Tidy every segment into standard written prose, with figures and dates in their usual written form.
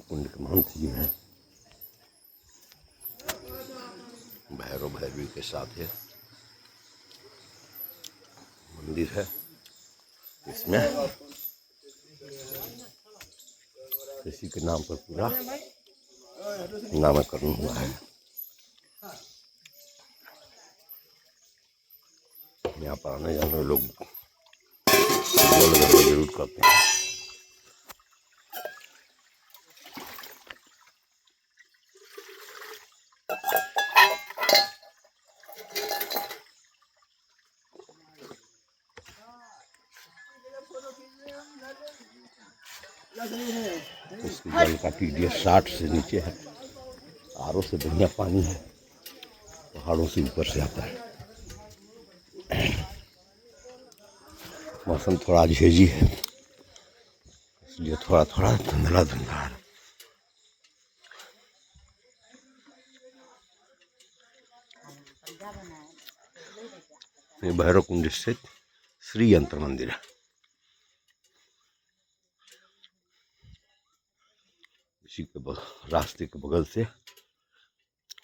कुंड के महंत जी हैं, भैरव भैरवी के साथ ये मंदिर है। इसमें इसी के नाम पर पूरा नामकरण हुआ है। यहाँ पर आने जाने लोग जरूर करते हैं। इसकी जल का TDS 60 से नीचे है। RO से बढ़िया पानी है, पहाड़ों से ऊपर से आता है। मौसम थोड़ा झेजी है, इसलिए थोड़ा थोड़ा धुंधला धुंधला है। ये भैरव कुंड स्थित श्री यंत्र मंदिर है। इसी के रास्ते के बगल से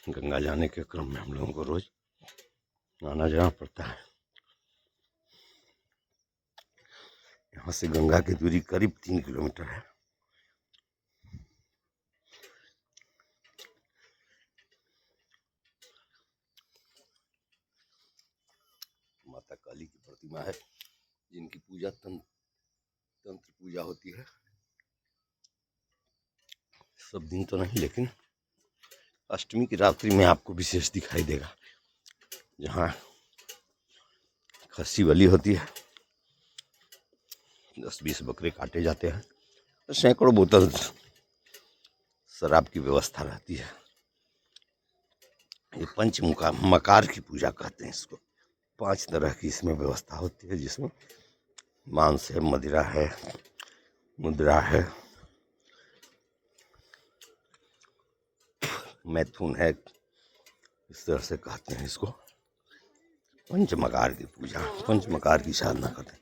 गंगा जाने के क्रम में हम लोगों को रोज आना जाना पड़ता है। यहाँ से गंगा की दूरी करीब 3 किलोमीटर है। माता काली की प्रतिमा है, जिनकी पूजा तंत्र पूजा होती है। सब दिन तो नहीं, लेकिन अष्टमी की रात्रि में आपको विशेष दिखाई देगा, जहाँ खस्सी बलि होती है, 10-20 बकरे काटे जाते हैं, सैकड़ों बोतल शराब की व्यवस्था रहती है। ये मकार की पूजा कहते हैं इसको। 5 तरह की इसमें व्यवस्था होती है, जिसमें मांस है, मदिरा है, मुद्रा है, मैथुन है। इस तरह से कहते हैं इसको। पंचमकार की पूजा, पंचमकार की साधना करते हैं।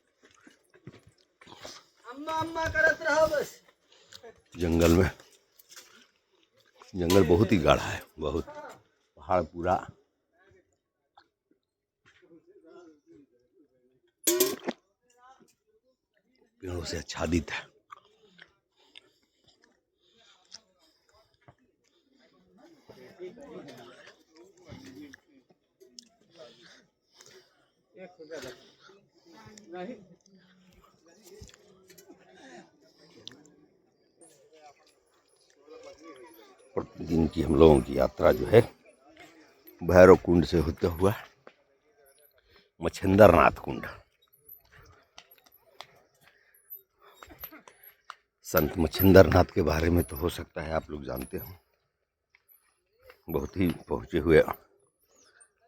जंगल बहुत ही गाढ़ा है, बहुत पहाड़ पूरा पेड़ों से आच्छादित है। प्रतिदिन की हम लोगों की यात्रा जो है, भैरव कुंड से होते हुआ मच्छिंद्रनाथ कुंड। संत मच्छिंद्रनाथ के बारे में तो हो सकता है आप लोग जानते हो, बहुत ही पहुँचे हुए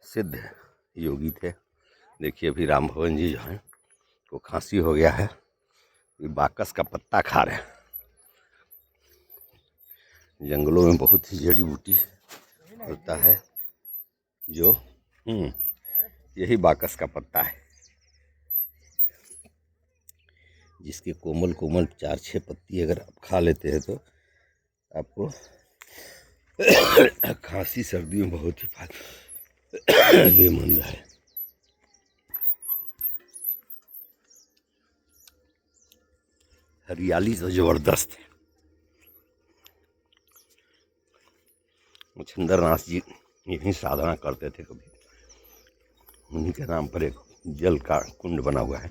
सिद्ध योगी थे। देखिए अभी राम भवन जी जो हैं, को खांसी हो गया है, ये बाकस का पत्ता खा रहे हैं। जंगलों में बहुत ही जड़ी बूटी होता है, जो यही बाकस का पत्ता है, जिसके कोमल कोमल 4-6 पत्ती अगर आप खा लेते हैं तो आपको खांसी सर्दी में बहुत ही फायदेमंद है। हरियाली तो जबरदस्त है। मच्छिंद्रनाथ जी यही साधना करते थे कभी। उन्हीं के नाम पर एक जल का कुंड बना हुआ है।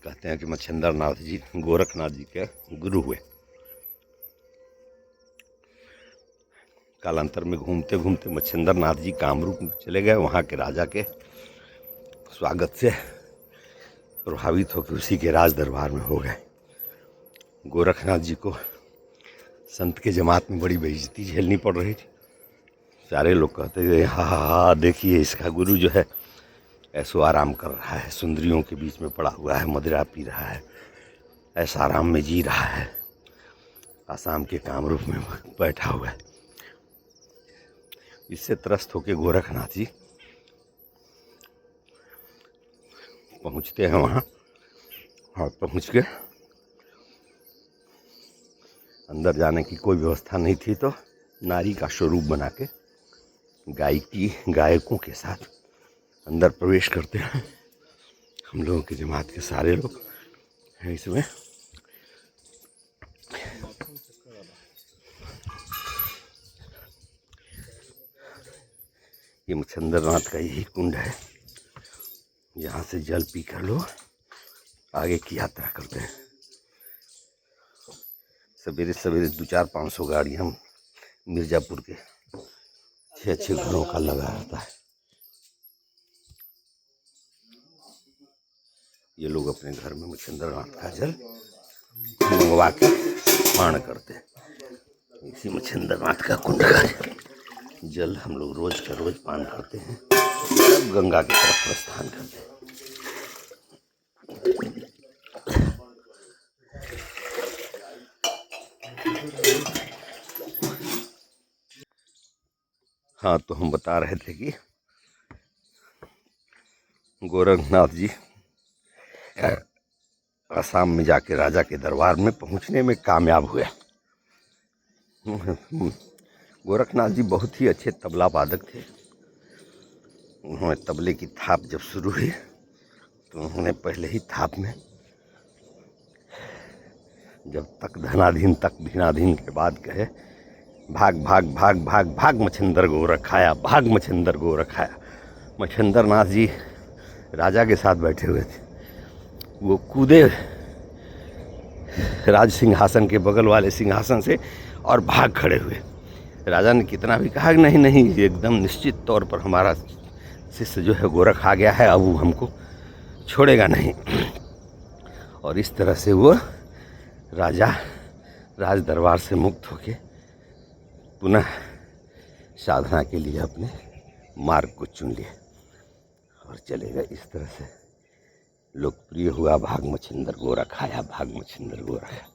कहते हैं कि मच्छिंद्रनाथ जी गोरखनाथ जी के गुरु हुए। कालांतर में घूमते घूमते मच्छिंद्रनाथ जी कामरूप में चले गए। वहाँ के राजा के स्वागत से प्रभावित होकर उसी के राज दरबार में हो गए। गोरखनाथ जी को संत के जमात में बड़ी बेइज्जती झेलनी पड़ रही थी। सारे लोग कहते थे, हाँ देखिए इसका गुरु जो है ऐसो आराम कर रहा है, सुंदरियों के बीच में पड़ा हुआ है, मदिरा पी रहा है, ऐसा आराम में जी रहा है, आसाम के कामरूप में बैठा हुआ है। इससे त्रस्त होकर गोरखनाथ जी पहुँचते हैं वहाँ, और पहुँच के अंदर जाने की कोई व्यवस्था नहीं थी, तो नारी का स्वरूप बना के गायकों के साथ अंदर प्रवेश करते हैं। हम लोगों की जमात के सारे लोग हैं इसमें। ये मच्छिंद्रनाथ का यही कुंड है, यहाँ से जल पी कर लोग आगे की यात्रा करते हैं। सवेरे सवेरे 200-500 गाड़ियाँ मिर्ज़ापुर के 6 घरों का लगा रहता है। ये लोग अपने घर में मच्छिंद्रनाथ का जल मंगवा के पान करते हैं। इसी मच्छिंद्रनाथ का कुंड का जल हम लोग रोज का रोज पान करते हैं, तब गंगा की तरफ प्रस्थान करते हैं। हाँ, तो हम बता रहे थे कि गोरखनाथ जी असम में जाके राजा के दरबार में पहुंचने में कामयाब हुए। गोरखनाथ जी बहुत ही अच्छे तबला वादक थे। उन्होंने तबले की थाप जब शुरू हुई तो उन्होंने पहले ही थाप में जब तक धनाधीन तक धीनाधीन के बाद कहे भाग भाग भाग भाग भाग मच्छिंद्र गोरख आया, भाग मच्छिंद्र गोरख आया। मच्छिंद्रनाथ जी राजा के साथ बैठे हुए थे, वो कूदे राज सिंहासन के बगल वाले सिंहासन से और भाग खड़े हुए। राजा ने कितना भी कहा नहीं नहीं, एकदम निश्चित तौर पर हमारा शिष्य जो है गोरख आ गया है, अब वो हमको छोड़ेगा नहीं। और इस तरह से वो राजा राज दरबार से मुक्त होके पुनः साधना के लिए अपने मार्ग को चुन लिए और चले गए। इस तरह से लोकप्रिय हुआ भाग मच्छिंद्र गोरख आया, भाग मच्छिंद्र गोरख आया।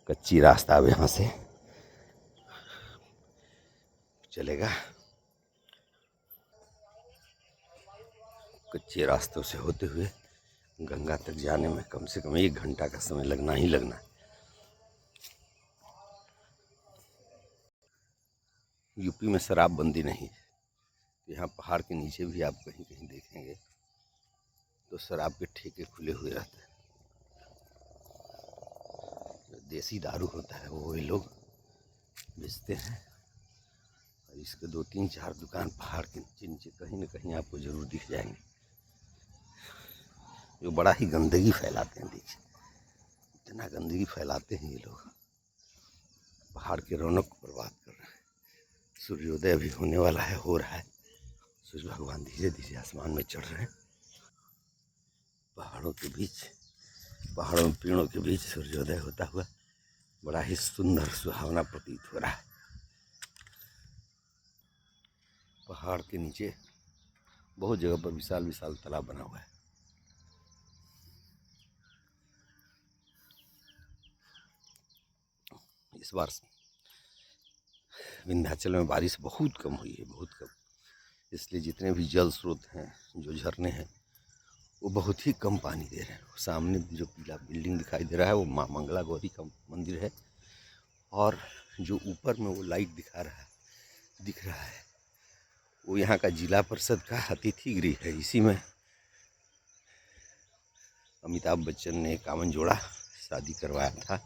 कच्ची रास्ता अब यहाँ से चलेगा। कच्चे रास्तों से होते हुए गंगा तक जाने में कम से कम 1 घंटा का समय लगना ही लगना है। यूपी में शराबबंदी नहीं है, यहाँ पहाड़ के नीचे भी आप कहीं कहीं देखेंगे तो शराब के ठेके खुले हुए रहते हैं। देसी दारू होता है वो ये लोग बेचते हैं, और इसके 2-3-4 दुकान पहाड़ के नीचे कहीं न कहीं आपको जरूर दिख जाएंगे, जो बड़ा ही गंदगी फैलाते हैं। देखिए इतना गंदगी फैलाते हैं ये लोग, पहाड़ के रौनक को बर्बाद कर रहे हैं। सूर्योदय भी होने वाला है, हो रहा है। सूर्य भगवान धीरे धीरे आसमान में चढ़ रहे हैं। पहाड़ों के बीच, पहाड़ों में पेड़ों के बीच सूर्योदय होता हुआ बड़ा ही सुंदर सुहावना प्रतीत हो रहा है। पहाड़ के नीचे बहुत जगह पर विशाल विशाल तालाब बना हुआ है। इस बार विंध्याचल में बारिश बहुत कम हुई है, बहुत कम, इसलिए जितने भी जल स्रोत हैं, जो झरने हैं, वो बहुत ही कम पानी दे रहे हैं। सामने जो पीला बिल्डिंग दिखाई दे रहा है वो माँ मंगला गौरी का मंदिर है, और जो ऊपर में वो लाइट दिख रहा है वो यहाँ का जिला परिषद का अतिथि गृह है। इसी में अमिताभ बच्चन ने 51 जोड़ा शादी करवाया था,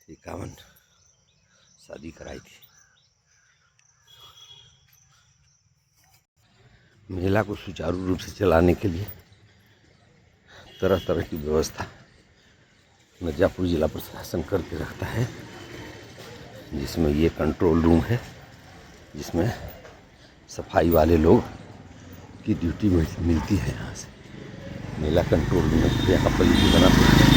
51 शादी कराई थी। मेला को सुचारू रूप से चलाने के लिए तरह तरह की व्यवस्था मिर्ज़ापुर जिला प्रशासन करके रखता है, जिसमें ये कंट्रोल रूम है, जिसमें सफाई वाले लोग की ड्यूटी मिलती है। यहाँ से मेला कंट्रोल रूम में यहाँ पॉलिसी बना हुआ है।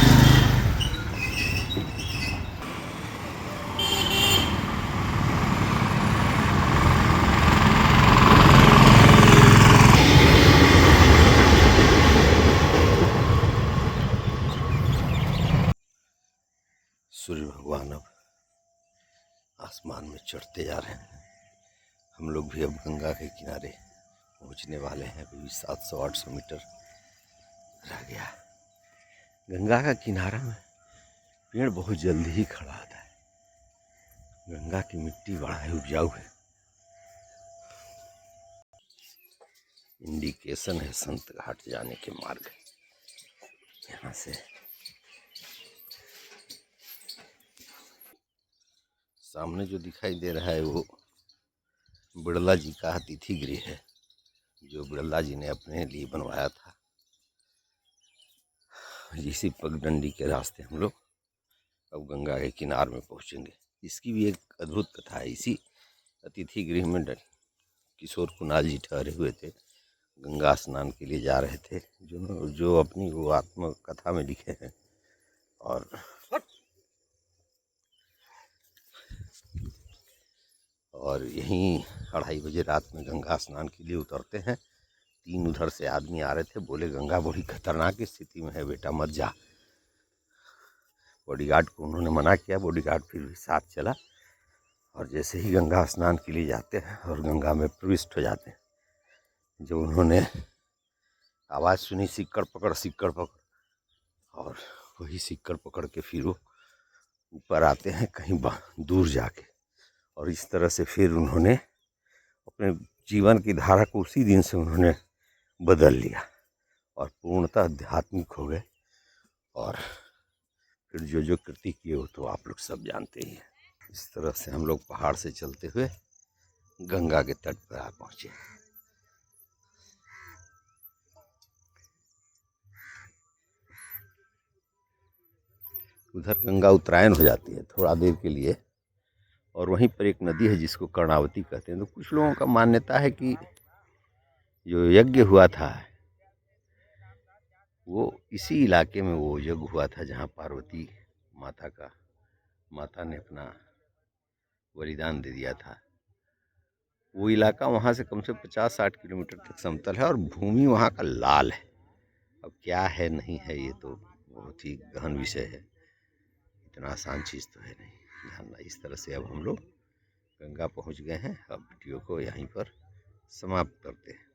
सूर्य भगवान अब आसमान में चढ़ते जा रहे हैं। हम लोग भी अब गंगा के किनारे पहुंचने वाले हैं। अभी 700-800 मीटर रह गया। गंगा का किनारा में पेड़ बहुत जल्दी ही खड़ा होता है, गंगा की मिट्टी बड़ा ही उपजाऊ है। इंडिकेशन है संत घाट जाने के मार्ग। यहाँ से सामने जो दिखाई दे रहा है वो बिड़ला जी का अतिथि गृह है, जो बिड़ला जी ने अपने लिए बनवाया था। इसी पगडंडी के रास्ते हम लोग अब गंगा के किनार में पहुंचेंगे। इसकी भी एक अद्भुत कथा है। इसी अतिथि गृह में किशोर कुणाल जी ठहरे हुए थे, गंगा स्नान के लिए जा रहे थे, जो अपनी वो आत्मकथा में लिखे हैं। और यहीं 2:30 बजे रात में गंगा स्नान के लिए उतरते हैं। 3 उधर से आदमी आ रहे थे, बोले गंगा बड़ी खतरनाक स्थिति में है बेटा, मत जा। बॉडीगार्ड को उन्होंने मना किया, बॉडीगार्ड फिर भी साथ चला। और जैसे ही गंगा स्नान के लिए जाते हैं और गंगा में प्रविष्ट हो जाते हैं, जो उन्होंने आवाज़ सुनी सिक्कड़ पकड़, और वही सिक्कड़ पकड़ के फिर वो ऊपर आते हैं कहीं दूर जाके। और इस तरह से फिर उन्होंने अपने जीवन की धारा को उसी दिन से उन्होंने बदल लिया और पूर्णतः आध्यात्मिक हो गए। और फिर जो कृति किए वो तो आप लोग सब जानते ही हैं। इस तरह से हम लोग पहाड़ से चलते हुए गंगा के तट पर आ पहुँचे। उधर गंगा उत्तरायण हो जाती है थोड़ा देर के लिए, और वहीं पर एक नदी है जिसको कर्णावती कहते हैं। तो कुछ लोगों का मान्यता है कि जो यज्ञ हुआ था वो इसी इलाके में वो यज्ञ हुआ था जहाँ पार्वती माता ने अपना बलिदान दे दिया था। वो इलाका वहाँ से कम से 50-60 किलोमीटर तक समतल है और भूमि वहाँ का लाल है। अब क्या है नहीं है ये तो बहुत ही गहन विषय है, इतना आसान चीज़ तो है नहीं जानना। इस तरह से अब हम लोग गंगा पहुँच गए हैं। अब वीडियो को यहीं पर समाप्त करते हैं।